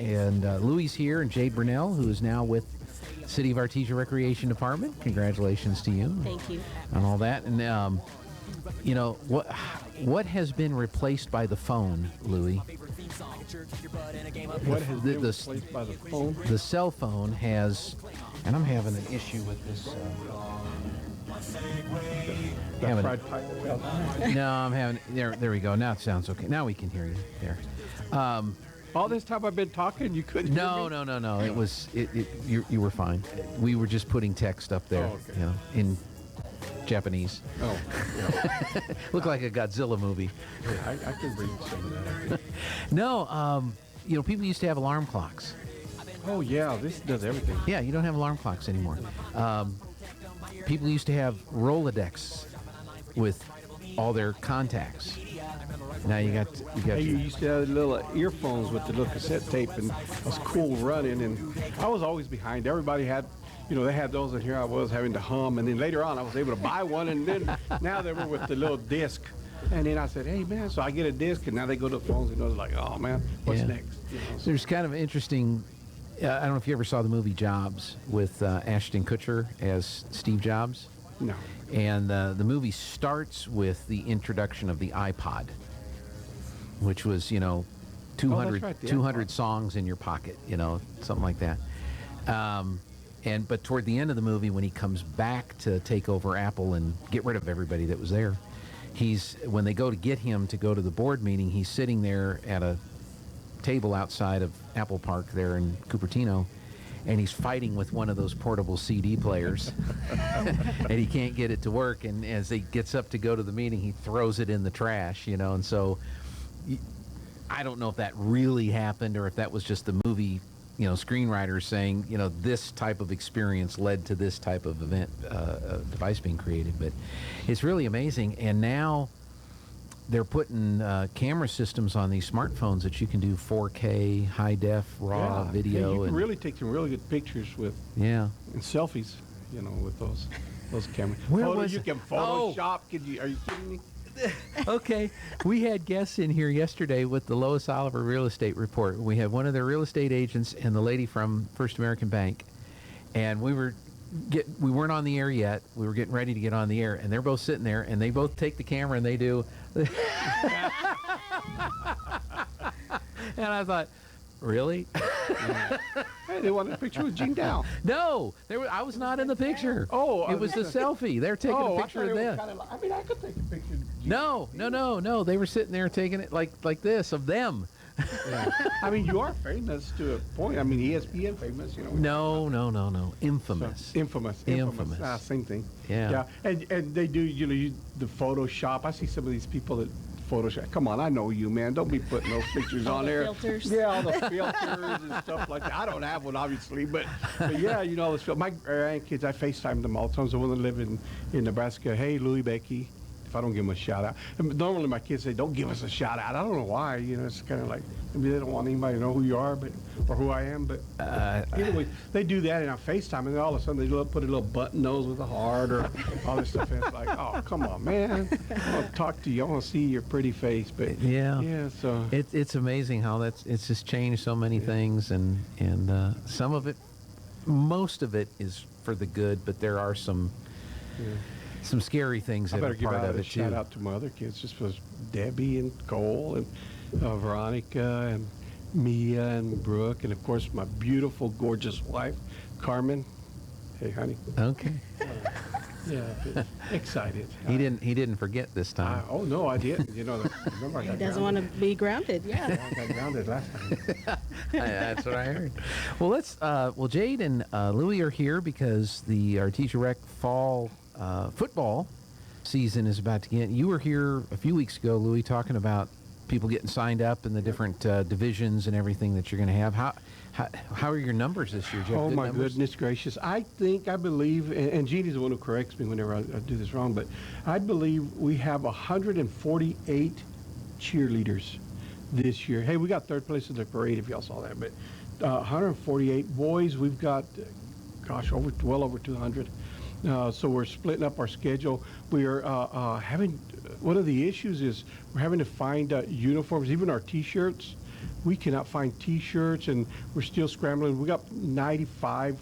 And Louie's here, and Jayde Burnell, who is now with City of Artesia Recreation Department. Congratulations to you. Thank you. On all that. And, you know, what has been replaced by the phone, Louie? What has been replaced by the phone? The cell phone has, and I'm having an issue with this. Fried pipe. No, I'm having, there we go. Now it sounds okay. Now we can hear you there. All this time I've been talking, you couldn't hear me? No. It was, you were fine. We were just putting text up there, okay. you know, in Japanese. Oh, yeah. Looked like a Godzilla movie. Yeah, I can read some of that. No, you know, people used to have alarm clocks. Oh, yeah, this does everything. Yeah, you don't have alarm clocks anymore. People used to have Rolodex with all their contacts. Now you got Hey, you used to have little earphones with the little cassette tape, and it was cool running, and I was always behind. Everybody had, you know, they had those, and here I was having to hum, and then later on I was able to buy one, and then now they were with the little disc, and then I said, hey man, so I get a disc, and now they go to the phones, and they're like, oh man, what's next? You know, so. There's kind of interesting, I don't know if you ever saw the movie Jobs with Ashton Kutcher as Steve Jobs. No. And the movie starts with the introduction of the iPod, which was, you know, 200 songs in your pocket, you know, something like that. But toward the end of the movie, when he comes back to take over Apple and get rid of everybody that was there, when they go to get him to go to the board meeting, he's sitting there at a table outside of Apple Park there in Cupertino, and he's fighting with one of those portable CD players, and he can't get it to work. And as he gets up to go to the meeting, he throws it in the trash, you know. And so I don't know if that really happened or if that was just the movie, you know, screenwriters saying, you know, this type of experience led to this type of event, device being created. But it's really amazing. And now they're putting camera systems on these smartphones that you can do 4K, high def, raw video. Yeah, you can really take some really good pictures with and selfies, you know, with those cameras. You can Photoshop. Are you kidding me? Okay, we had guests in here yesterday with the Lois Oliver Real Estate Report. We had one of their real estate agents and the lady from First American Bank, and we weren't on the air yet. We were getting ready to get on the air, and they're both sitting there, and they both take the camera and they do. And I thought, really? Hey, they wanted a picture with Gene Dow. No, I was not in the picture. Oh, it was the selfie. They're taking a picture of them. I mean, I could take a picture. No. They were sitting there taking it like this of them. Yeah. I mean, you are famous to a point. I mean, ESPN famous, you know. No. Infamous. So, infamous. Same thing. Yeah. And they do, you know, the Photoshop. I see some of these people that Photoshop. Come on, I know you, man. Don't be putting those pictures on there. Filters. Yeah, all the filters and stuff like that. I don't have one, obviously, but yeah, you know, my grandkids, I FaceTime them all the time. So when they live in Nebraska, hey, Louie, Becky. If I don't give them a shout out. And normally my kids say, don't give us a shout out. I don't know why, you know, it's kind of like, maybe they don't want anybody to know who you are, or who I am, but anyway, they do that and I FaceTime, and then all of a sudden they put a little button nose with a heart or all this stuff, and it's like, oh, come on, man. I want to talk to you. I want to see your pretty face, but yeah, so. It's amazing how it's just changed so many things, and some of it, most of it is for the good, but there are some scary things that are part of it too. Shout out to my other kids, just for Debbie and Cole and Veronica and Mia and Brooke, and of course my beautiful, gorgeous wife, Carmen. Hey, honey. Okay. Yeah, excited. He didn't forget this time. Oh no, I didn't. You know, remember I got He doesn't want to be grounded. Yeah. I got grounded last time. That's what I heard. Well, Jayde and Louie are here because the Artesia Rec fall football season is about to get. You were here a few weeks ago, Louie, talking about people getting signed up in the different divisions and everything that you're going to have. How are your numbers this year? Oh my goodness gracious! I believe, and Jeannie's the one who corrects me whenever I do this wrong, but I believe we have 148 cheerleaders this year. Hey, we got third place in the parade if y'all saw that, but 148 boys. We've got, well over 200. So we're splitting up our schedule. We are having, one of the issues is we're having to find uniforms, even our T-shirts. we cannot find T-shirts, and we're still scrambling. We got 95%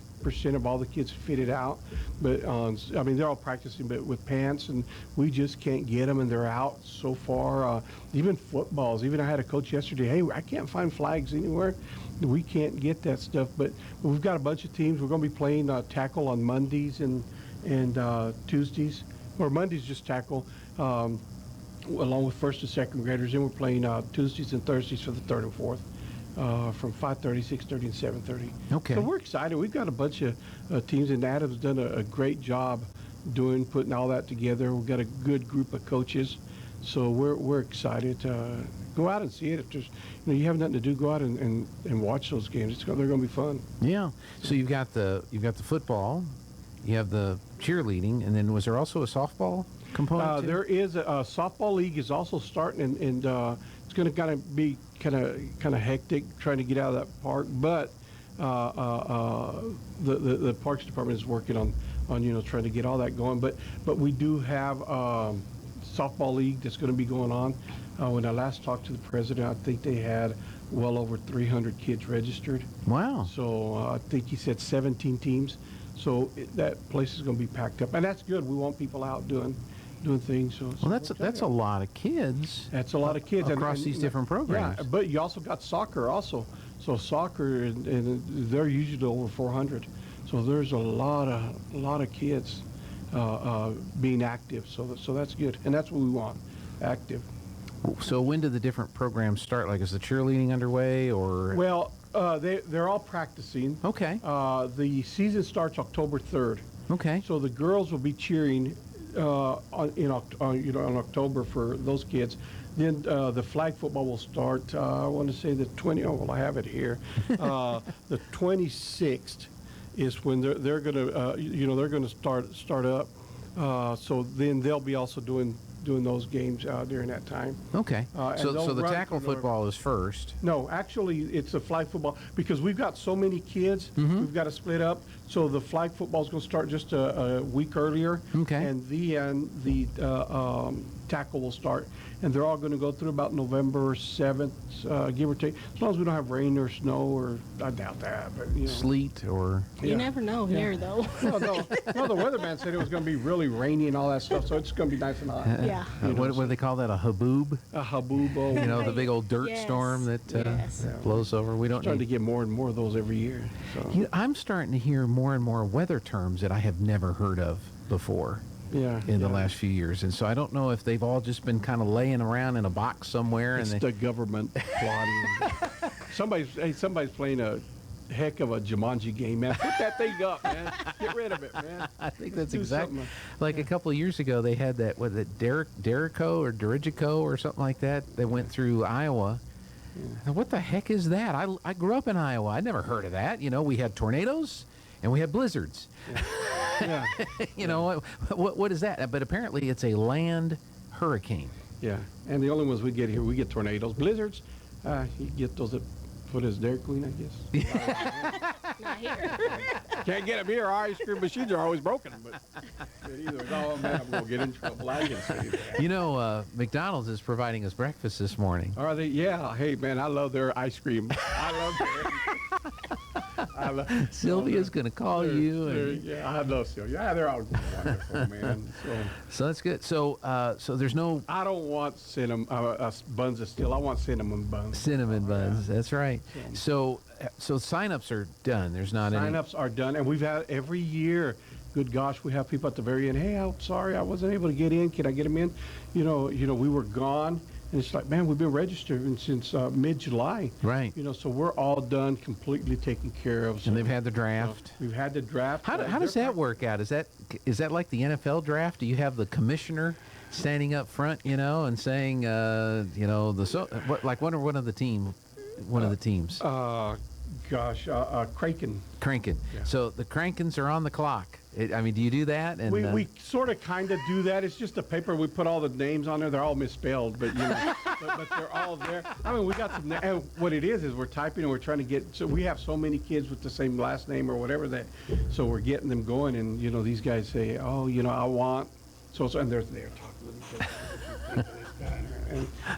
of all the kids fitted out, but I mean, they're all practicing, but with pants, and we just can't get them, and they're out so far. Even footballs. Even I had a coach yesterday. Hey, I can't find flags anywhere. We can't get that stuff, but we've got a bunch of teams. We're going to be playing tackle on Mondays and Tuesdays, or Mondays just tackle, along with first and second graders. Then we're playing Tuesdays and Thursdays for the third and fourth. From 5:30, 6:30, and 7:30. Okay. So we're excited. We've got a bunch of teams, and Adam's done a great job putting all that together. We've got a good group of coaches, so we're excited to go out and see it. If there's, you have nothing to do, go out and watch those games. They're going to be fun. Yeah. So you've got the football, you have the cheerleading, and then was there also a softball component? There is a softball league is also starting, and it's going to kind of be kind of hectic trying to get out of that park, but the Parks Department is working on trying to get all that going. But we do have softball league that's going to be going on. When I last talked to the president, I think they had well over 300 kids registered. Wow. So I think he said 17 teams. So that place is going to be packed up, and that's good. We want people out doing things. So well, that's a lot of kids. That's a lot of kids across these different programs. Yeah, but you also got soccer also. So soccer, and they're usually over 400. So there's a lot of kids being active. So that's good, and that's what we want, active. So when do the different programs start? Like, is the cheerleading underway, or? Well, they're all practicing. Okay. The season starts October 3rd. Okay. So the girls will be cheering in October for those kids. Then the flag football will start. I want to say the 20. Oh, well, I have it here. The 26th is when they're going to they're going to start up. So then they'll be also doing those games during that time. Okay. So the tackle for football is first. No, actually, it's a flag football because we've got so many kids. Mm-hmm. We've got to split up. So the flag football is going to start just a week earlier. Okay. And the tackle will start, and they're all going to go through about November 7th, give or take. As long as we don't have rain or snow, or I doubt that, but sleet or. You never know here, though. No, the weatherman said it was going to be really rainy and all that stuff, so it's going to be nice and hot. Yeah. What do they call that? A haboob? A haboob. The big old dirt storm that blows over. We don't trying to get more and more of those every year. So. I'm starting to hear more and more weather terms that I have never heard of before. In the last few years, and so I don't know if they've all just been kind of laying around in a box somewhere. It's the government plotting. Somebody's playing a heck of a Jumanji game, man. Put that thing up, man. Get rid of it, man. I think that's exactly like a couple of years ago. They had that Derico or something like that. They went through Iowa. Yeah. What the heck is that? I grew up in Iowa. I never heard of that. We had tornadoes and we had blizzards. Yeah. What is that? But apparently it's a land hurricane. Yeah, and the only ones we get here, we get tornadoes. Blizzards, you get those that put as Dairy Queen, I guess. Not here. Can't get them here. Our ice cream machines are always broken. But either, oh man, I'm going to get in trouble. I can say that. McDonald's is providing us breakfast this morning. Are they? Yeah. Hey, man, I love their ice cream. I love their Sylvia's going to call you. Yeah, I love Sylvia. Yeah, they're all wonderful, man. So that's good. So there's no. I don't want cinnamon buns of steel. I want cinnamon buns. Cinnamon buns. That's right. So sign-ups are done. There's not any. Sign-ups are done, and we've had every year. Good gosh, we have people at the very end. Hey, I'm sorry, I wasn't able to get in. Can I get them in? We were gone. And it's like, man, we've been registered since mid-July. Right. So we're all done, completely taken care of. So, and they've had the draft. We've had the draft. How does that work out? Is that like the NFL draft? Do you have the commissioner standing up front, and saying, what are one of the teams? Kraken. Yeah. So the Krankens are on the clock. Do you do that? And we sort of kind of do that. It's just a paper. We put all the names on there. They're all misspelled, but but they're all there. We got some. And what it is we're typing and we're trying to get. So we have so many kids with the same last name or whatever so we're getting them going. And these guys say, oh, I want. And they're talking with each other.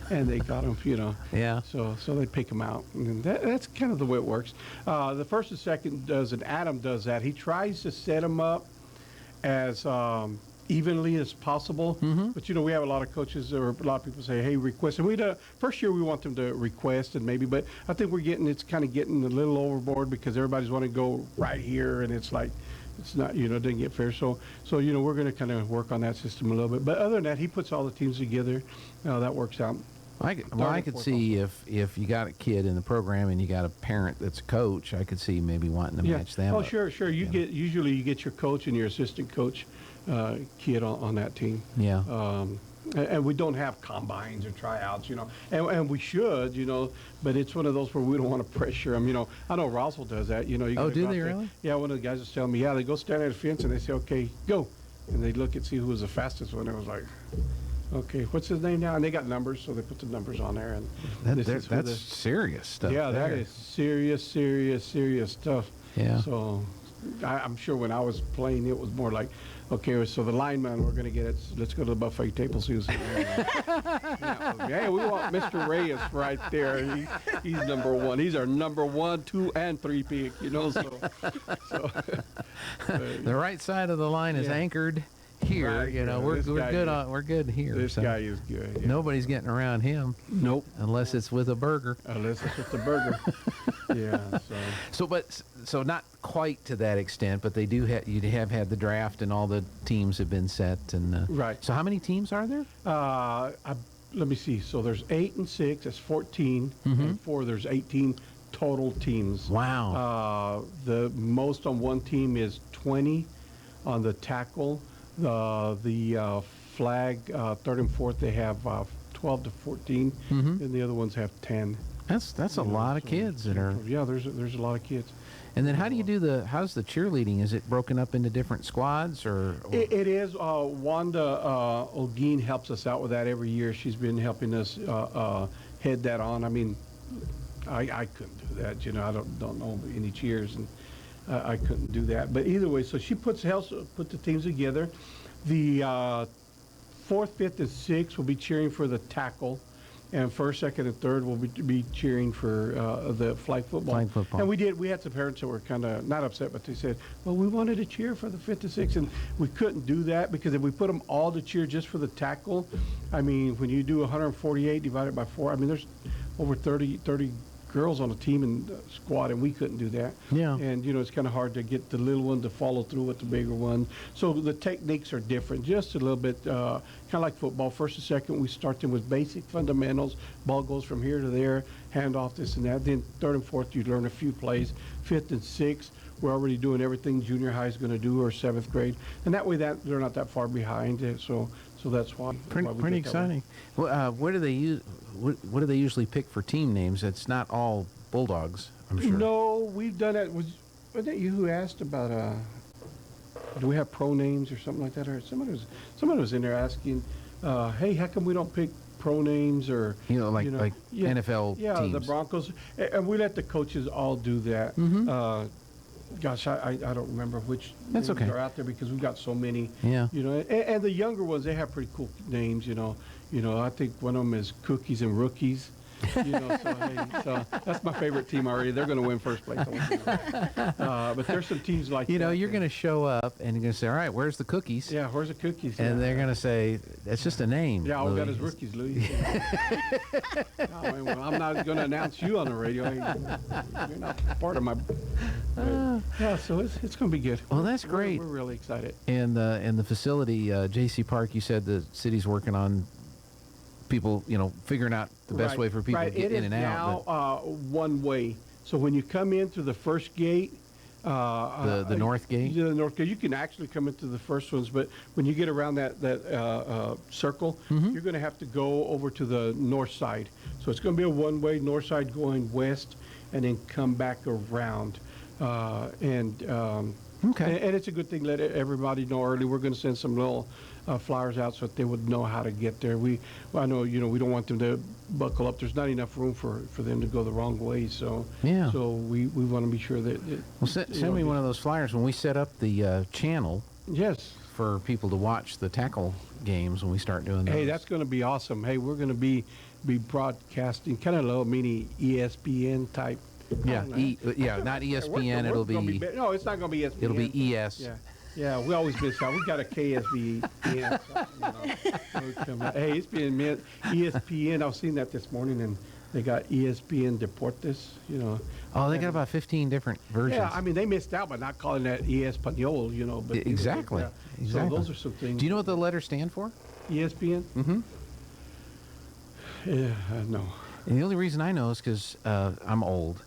and they got them, Yeah. So they pick them out, and that's kind of the way it works. The first and second and Adam does that. He tries to set them up as evenly as possible. But we have a lot of coaches or a lot of people say, hey, request, and first year we want them to request, and maybe, but I think it's kind of getting a little overboard because everybody's want to go right here, and it's like it's not, it doesn't get fair. So we're going to kind of work on that system a little bit, but other than that, he puts all the teams together. That works out. I could see if you got a kid in the program and you got a parent that's a coach, I could see maybe wanting to match them. Oh, up, sure. Usually you get your coach and your assistant coach kid on that team. Yeah. And we don't have combines or tryouts, and we should, but it's one of those where we don't want to pressure them. I know Roswell does that. You oh, do they there. really? Yeah, one of the guys was telling me, they go stand at a fence and they say, okay, go, and they look and see who was the fastest one. It was like, okay, what's his name now? And they got numbers, so they put the numbers on there. And that's serious stuff. Yeah, that is serious stuff. Yeah. So I'm sure when I was playing, it was more like, okay, so the lineman, we're going to get it. Let's go to the buffet table. See who's hey, we want Mr. Reyes right there. He's number one. He's our number 1, 2, and 3 pick. So the right side of the line is anchored here. Right, we're good. We're good here. This guy is good. Yeah. Nobody's getting around him. Nope. Unless it's with a burger. Unless it's with the burger. Yeah. So not quite to that extent, but they do you have had the draft and all the teams have been set and right. So how many teams are there? Let me see. So there's 8 and 6. That's 14. And 4. There's 18 total teams. Wow. The most on one team is 20 on the tackle. The flag, third and fourth, they have 12 to 14, and the other ones have 10. That's a lot of kids that are. Yeah, there's a lot of kids. And then how do you do how's the cheerleading? Is it broken up into different squads or? It is. Wanda Olguin helps us out with that every year. She's been helping us head that on. I mean, I couldn't do that. I don't know any cheers, and I couldn't do that. But either way, so she helps put the teams together. The 4th, 5th, and 6th will be cheering for the tackle. And 1st, 2nd, and 3rd will be cheering for the flag football. Flag football. And we had some parents that were kind of not upset, but they said, well, we wanted to cheer for the 5th and 6th, and we couldn't do that because if we put them all to cheer just for the tackle, I mean, when you do 148 divided by 4, I mean, there's over 30 girls on a team and squad, and we couldn't do that. Yeah. And it's kind of hard to get the little one to follow through with the bigger one. So the techniques are different, just a little bit, kind of like football. 1st and 2nd, we start them with basic fundamentals. Ball goes from here to there, hand off this and that. Then 3rd and 4th, you learn a few plays. 5th and 6th, we're already doing everything junior high is going to do, or 7th grade, and that way they're not that far behind. So that's why. Pretty exciting. Well, what do they use? What do they usually pick for team names? It's not all Bulldogs, I'm sure. No, we've done it. Wasn't it you who asked about do we have pro names or something like that? Or somebody was in there asking, hey, how come we don't pick pro names or like NFL yeah, teams? The Broncos, and we let the coaches all do that. Gosh, I don't remember which That's names okay. are out there because we've got so many. Yeah. And the younger ones, they have pretty cool names. I think one of them is Cookies and Rookies. So that's my favorite team already. They're going to win first place. But there's some teams like that. You're going to show up and you're going to say, all right, where's the cookies? Yeah, where's the cookies? And they're going to say, it's just a name. Yeah, all we Louis. got is Rookies, Louis. I'm not going to announce you on the radio. You're not part of my... yeah, so it's going to be good. Well, that's great. We're really excited. And the facility, J.C. Park, you said the city's working on people, figuring out the best way for people to get in and out. It is now one way. So when you come in through the first gate, the north gate? The north gate, you can actually come into the first ones, but when you get around that circle, you're going to have to go over to the north side. So it's going to be a one-way north side going west, and then come back around. Okay. And it's a good thing. Let everybody know early. We're going to send some little flyers out so that they would know how to get there. I know, we don't want them to buckle up. There's not enough room for them to go the wrong way. So yeah. So we want to be sure that. Well, send me one of those flyers when we set up the channel. Yes. for people to watch the tackle games when we start doing those. Hey, that's going to be awesome. Hey, we're going to be broadcasting kind of low, mini ESPN type. Yeah, not ESPN. It'll be no, it's not going to be ESPN. It'll be ES. Yeah, we always miss out. We got a KSV. Hey, it's been ESPN. I've seen that this morning, and they got ESPN Deportes. Oh, they got about 15 different versions. Yeah, I mean they missed out by not calling that Espanol. But exactly. So those are some things. Do you know what the letters stand for? ESPN. Mm-hmm. Yeah, no. And the only reason I know is because I'm old,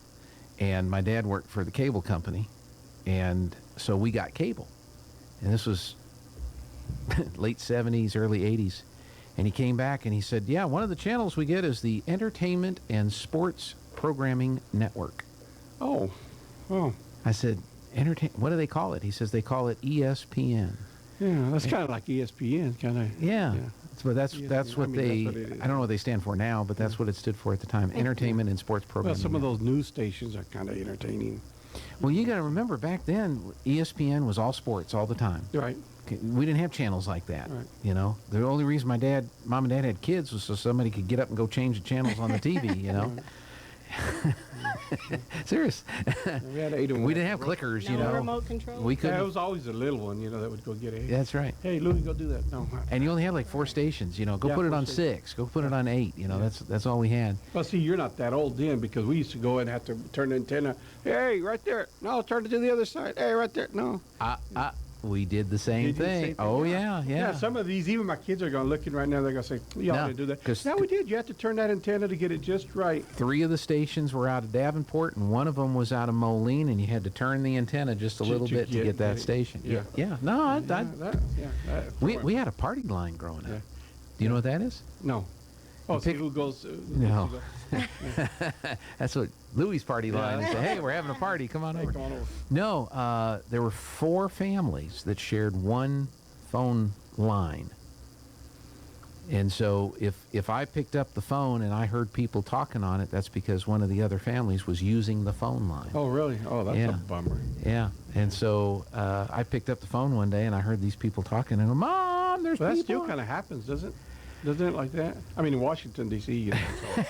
and my dad worked for the cable company, and so we got cable. And this was late 70s, early 80s. And he came back and he said, yeah, one of the channels we get is the Entertainment and Sports Programming Network. Oh. I said, what do they call it? He says they call it ESPN. Yeah, that's kind of like ESPN, kind of. Yeah. But that's what that's what it is. I don't know what they stand for now, but that's what it stood for at the time. Entertainment and Sports Programming. Well, some of those news stations are kind of entertaining. Well, you got to remember, back then, ESPN was all sports all the time. Right. We didn't have channels like that. Right. The only reason mom and dad had kids was so somebody could get up and go change the channels on the TV, Serious. We had 8 We didn't have clickers, No remote control. We couldn't. Yeah, it was always a little one, that would go get it. That's right. Hey, Louis, go do that. No. And you only had like 4 stations, Go put it 4 on stations. 6. Go put it on 8. That's all we had. Well, see, you're not that old then because we used to go and have to turn the antenna. Hey, right there. No, turn it to the other side. Hey, right there. No. We did the same thing. Oh, yeah. Yeah, some of these, even my kids are going looking right now. They're going to say, y'all didn't do that. Yeah, we did. You had to turn that antenna to get it just right. 3 of the stations were out of Davenport, and one of them was out of Moline, and you had to turn the antenna just a little bit to get that station. Yeah. No, we had a party line growing up. Yeah. Do you know what that is? No. Oh, see who goes. No. That's what Louis' party line is. Hey, we're having a party. Come on over. Come on over. No, there were 4 families that shared one phone line. And so if I picked up the phone and I heard people talking on it, that's because one of the other families was using the phone line. Oh, really? Oh, that's a bummer. Yeah. And so I picked up the phone one day and I heard these people talking and, Mom, there's people. That still kind of happens, doesn't it? Doesn't it like that? I mean, in Washington, D.C., so.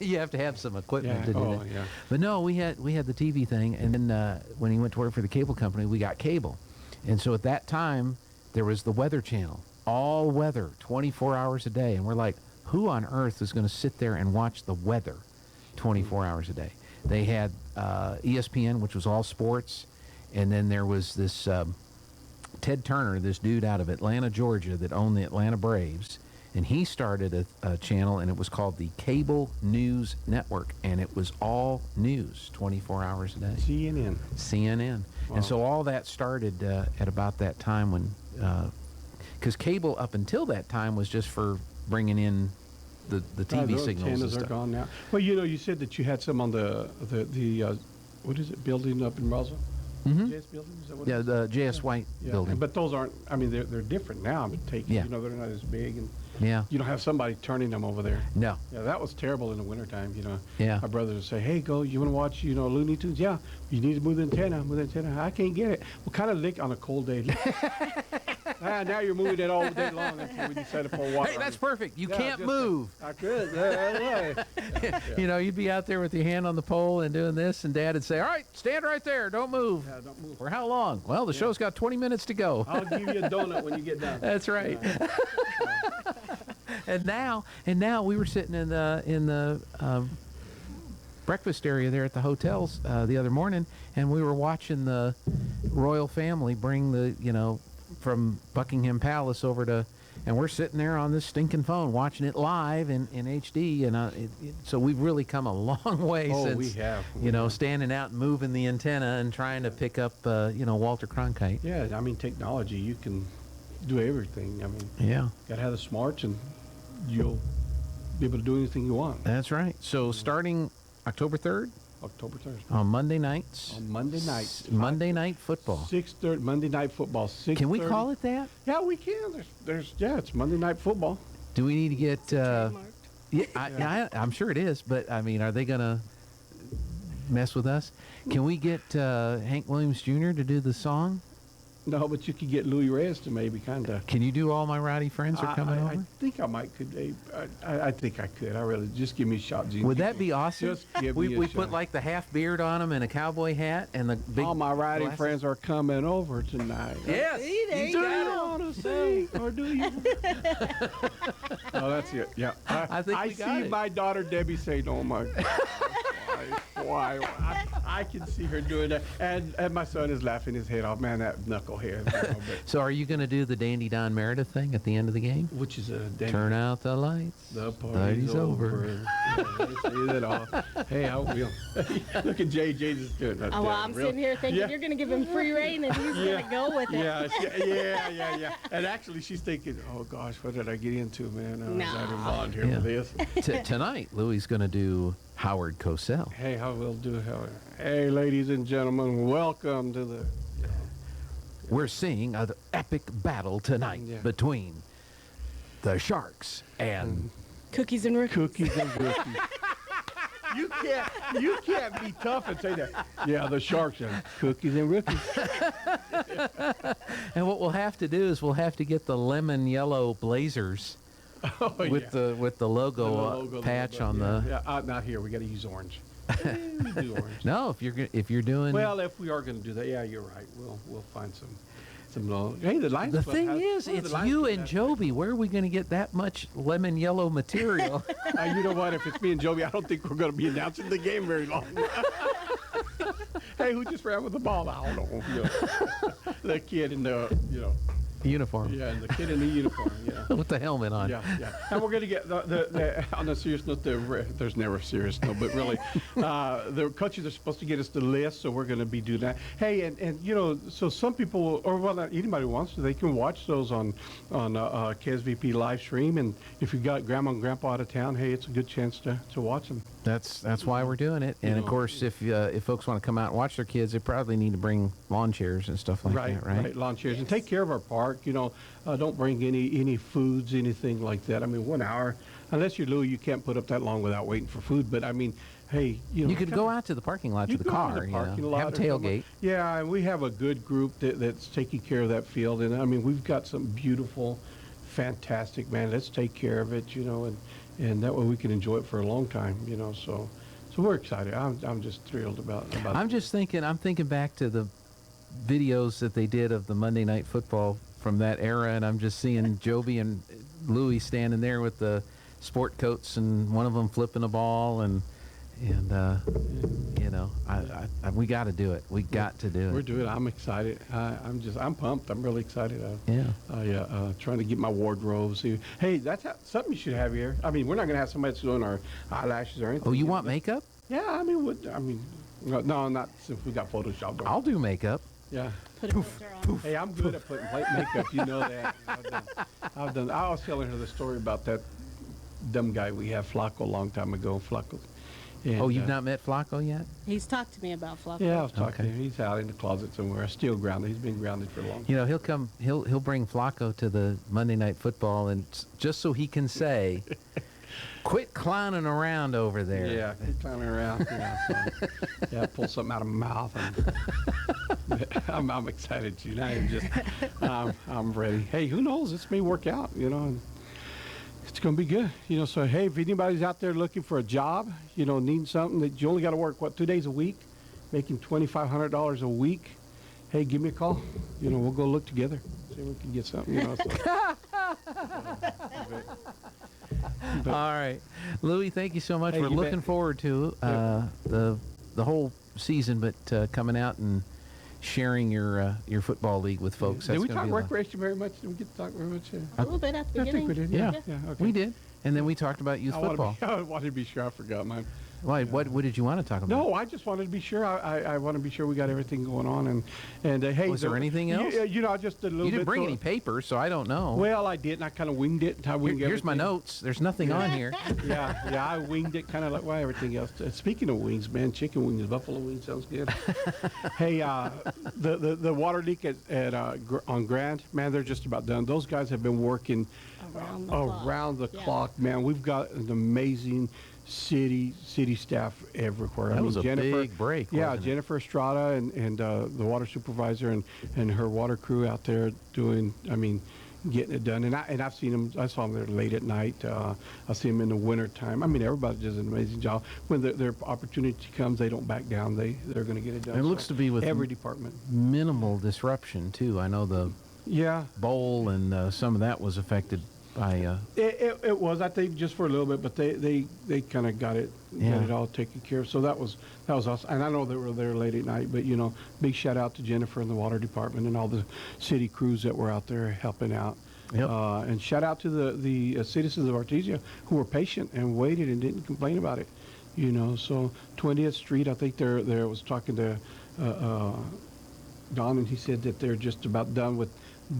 You have to have some equipment to do that. Yeah. But no, we had the TV thing, and then when he went to work for the cable company, we got cable. And so at that time, there was the Weather Channel, all weather, 24 hours a day. And we're like, who on earth is going to sit there and watch the weather 24 hours a day? They had ESPN, which was all sports, and then there was this Ted Turner, this dude out of Atlanta, Georgia, that owned the Atlanta Braves. And he started a channel, and it was called the Cable News Network, and it was all news, 24 hours a day. CNN. Wow. And so all that started at about that time when, because cable up until that time was just for bringing in the TV signals and stuff. Are gone now. Well, you said that you had some on the what is it, building up in Roswell? Mm-hmm. JS building? Is that what Yeah, the J.S. White building. But those aren't, I mean, they're different now. But they're not as big. And you don't have somebody turning them over there. No. Yeah, that was terrible in the wintertime, Yeah. My brothers would say, hey, you want to watch, Looney Tunes? Yeah, you need to move the antenna. I can't get it. Well, kind of lick on a cold day. Now you're moving it all day long until we decided to pour water. Hey, that's perfect. You can't move. I could. You'd be out there with your hand on the pole and doing this, and Dad would say, all right, stand right there. Don't move. Yeah, don't move. For how long? Well, the show's got 20 minutes to go. I'll give you a donut when you get done. That's right. And now we were sitting in the breakfast area there at the hotels the other morning, and we were watching the royal family bring from Buckingham Palace over to, and we're sitting there on this stinking phone watching it live in HD, and so we've really come a long way since we have. Standing out and moving the antenna and trying to pick up Walter Cronkite. Yeah, I mean technology, you can do everything. I mean, gotta have the smarts and you'll be able to do anything you want. That's right. So starting October 3rd? October 3rd. On Monday nights? On Monday nights. Monday night football. 6:30, Monday night football, 6:30. Can we call it that? Yeah, we can. It's Monday night football. Do we need to get... I'm sure it is, but, I mean, are they going to mess with us? Can we get Hank Williams Jr. to do the song? No, but you could get Louis Reyes to maybe kind of. Can you do All My Rowdy Friends Are Coming Over? I think I might could. I think I could. I really just give me a shot, Gene. Would that be awesome? Just give we me a we shot. put like the half beard on him and a cowboy hat and the big. All my riding glasses. friends are coming over tonight. Yes. See, there you Do you go. want to sing or do you? Oh, that's it. Yeah. I think we got see it. my daughter Debbie saying, "Oh my God." Why? I can see her doing that, and my son is laughing his head off. Man, that knucklehead. So are you going to do the Dandy Don Meredith thing at the end of the game? Which is a Turn out the lights. The party's over. Yeah, see that all. Hey, I will. Look at Jayde just doing that. Oh, well, I'm sitting here thinking Yeah. you're going to give him free reign and he's going to go with it. Yeah. And actually, she's thinking, "Oh gosh, what did I get into, man? I was out involved here Yeah. with this." Tonight, Louie's going to do Howard Cosell. Hey, how we'll do, Howard. Hey, ladies and gentlemen, welcome to the. We're seeing an epic battle tonight Yeah. between the Sharks and Cookies and rookies. Cookies and rookies. You can't be tough and say that. Yeah, the Sharks are cookies and rookies. and what we'll have to do is we'll have to get the lemon yellow blazers Oh, with yeah. the logo, logo, patch the on logo. the. Yeah, not here. We got to use orange. We do orange. No, if you're doing. Well, if we are going to do that, yeah, you're right. We'll find some. Hey, the Lions the Club thing has- is, well, the it's Lions you Club and has- Joby. Where are we going to get that much lemon yellow material? You know what? If it's me and Joby, I don't think we're going to be announcing the game very long. Hey, who just ran with the ball? I don't know. You know, the kid in the, Uniform. yeah, and the kid in the uniform. Yeah. With the helmet on. Yeah. And we're going to get the on a serious note. There's never a serious note, but really, the coaches are supposed to get us the list, so we're going to be doing that. Hey, and so some people, or well, not anybody who wants to, they can watch those on KSVP live stream, and if you got grandma and grandpa out of town, hey, it's a good chance to watch them. That's why we're doing it. And of course, if folks want to come out and watch their kids, they probably need to bring lawn chairs and stuff like that, right? Right, lawn chairs, and take care of our park. Don't bring any foods, anything like that. I mean, 1 hour, unless you're Louis, you can't put up that long without waiting for food. But I mean, hey, You could go out to the parking lot to the car, parking have a lot or something. tailgate. Yeah, and we have a good group that's taking care of that field. And I mean, we've got some beautiful, fantastic, man. Let's take care of it, and that way we can enjoy it for a long time, So we're excited. I'm just thrilled about. I'm thinking back to the videos that they did of the Monday Night Football from that era, and I'm just seeing Joby and Louie standing there with the sport coats, and one of them flipping a ball, and we got to do it. We got to do it. We're doing it. I'm excited. I'm pumped. I'm really excited. Trying to get my wardrobe. See, hey, that's something you should have here. I mean, we're not going to have somebody that's doing our eyelashes or anything. Oh, you want makeup? Yeah, no, not since we got Photoshop. I'll do makeup. Yeah. Put a filter on. Hey, I'm good at putting makeup. You know that. I've done. I was telling her the story about that dumb guy we had, Flacco, a long time ago. Flacco. And, Oh, you've not met Flacco yet? He's talked to me about Flacco. Yeah, I was talking Okay. to him. He's out in the closet somewhere. Still grounded. He's been grounded for a long time. He'll bring Flacco to the Monday Night Football, and just so he can say, quit clowning around over there. Yeah, keep climbing around. Pull something out of my mouth. And I'm excited, Gene. I am just, I'm ready. Hey, who knows? This may work out, and it's going to be good. So, hey, if anybody's out there looking for a job, needing something that you only got to work, 2 days a week, making $2,500 a week, hey, give me a call. We'll go look together. See if we can get something, All right. Louie, thank you so much. Hey, We're you looking bet. forward to the whole season, but coming out and sharing your football league with folks. Did That's we gonna talk be a lot. recreation very much? Did we get to talk very much? A little bit at the I beginning. think we did. Yeah. Okay. We did. And then we talked about youth football. I wanted to be sure I forgot mine. Why? What did you want to talk about? No, I just wanted to be sure. I want to be sure we got everything going on. And hey, Was there anything else? Yeah, just a little You bit. didn't bring any paper, so I don't know. Well, I did, and I kind of winged it. Here's my notes. There's nothing on here. Yeah, I winged it, kind of like everything else. Speaking of wings, man, chicken wings, buffalo wings sounds good. Hey, the water leak on Grand, man, they're just about done. Those guys have been working Around the around the clock. clock, man. We've got an amazing city staff everywhere. That was a Jennifer, big break, Yeah, wasn't it? Jennifer Estrada and the water supervisor and her water crew out there doing, getting it done. And I've seen them. I saw them there late at night. I see them in the winter time. Everybody does an amazing job. When their opportunity comes, they don't back down. They're going to get it done. It looks to be with every department. minimal disruption too. I know the Yeah. bowl and some of that was affected by. It was, I think, just for a little bit, but they kind of got it all taken care of. So that was awesome. And I know they were there late at night, but big shout out to Jennifer and the water department and all the city crews that were out there helping out. Yep. And shout out to the citizens of Artesia who were patient and waited and didn't complain about it. So 20th Street, I think there was talking to Don, and he said that they're just about done with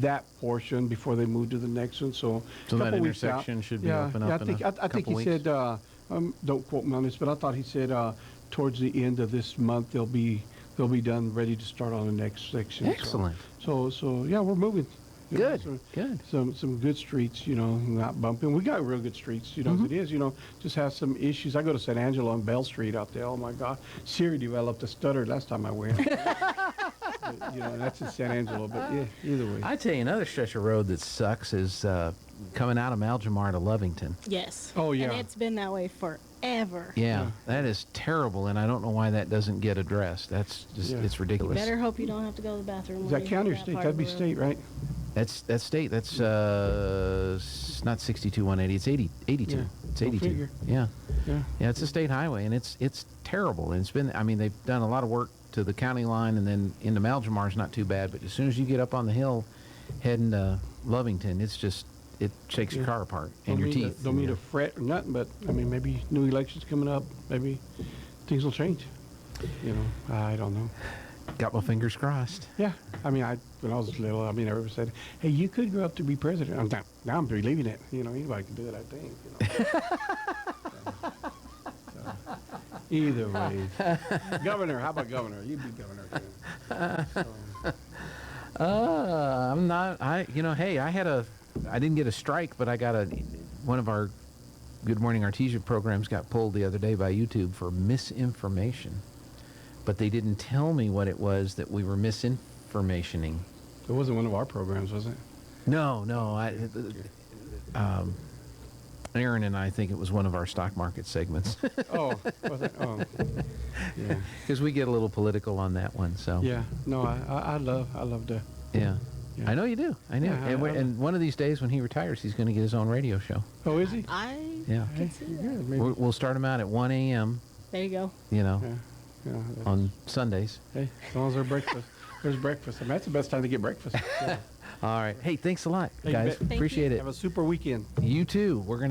that portion before they move to the next one. So that intersection should be open up in I think he said, don't quote me on this, but I thought he said towards the end of this month they'll be done, ready to start on the next section. Excellent. So yeah, we're moving. Good. Good. Some good streets, not bumping. We got real good streets, as it is, just have some issues. I go to San Angelo on Bell Street out there. Oh my God, Siri developed a stutter last time I went. That's in San Angelo, but yeah, either way. I tell you, another stretch of road that sucks is coming out of Maljamar to Lovington. Yes. Oh, yeah. And it's been that way forever. Yeah, that is terrible, and I don't know why that doesn't get addressed. That's just, it's ridiculous. Better hope you don't have to go to the bathroom. Is that county or state? That'd be state, right? That's state. That's not 62-180. It's 82. Yeah, It's go 82. figure. Yeah. Yeah. Yeah, it's a state highway, and it's terrible. And it's been, they've done a lot of work to the county line, and then into Maljamar is not too bad. But as soon as you get up on the hill, heading to Lovington, it's just, it shakes your car apart and your teeth. Don't mean to fret or nothing, but maybe new elections coming up. Maybe things will change. I don't know. Got my fingers crossed. Yeah, when I was little, everybody said, "Hey, you could grow up to be president." Now I'm believing it. Anybody can do it, I think. Either way, governor. How about governor? You be governor. I'm not. Hey, I didn't get a strike, but I got one of our Good Morning Artesia programs got pulled the other day by YouTube for misinformation. But they didn't tell me what it was that we were misinformationing. It wasn't one of our programs, was it? No. Aaron and I think it was one of our stock market segments. Oh, was it? Oh, yeah. Because we get a little political on that one. So Yeah. No, I love to. yeah. Yeah. I know you do. I know. Yeah, and one of these days when he retires, he's going to get his own radio show. Oh, is he? I Yeah. can see that. Yeah, maybe. We'll start him out at 1 a.m. There you go. Yeah. On Sundays. Hey, as long as there's breakfast. That's the best time to get breakfast. Yeah. All right. Hey, thanks a lot, Hey, guys. Thank Appreciate it. Have a super weekend. You too. We're going to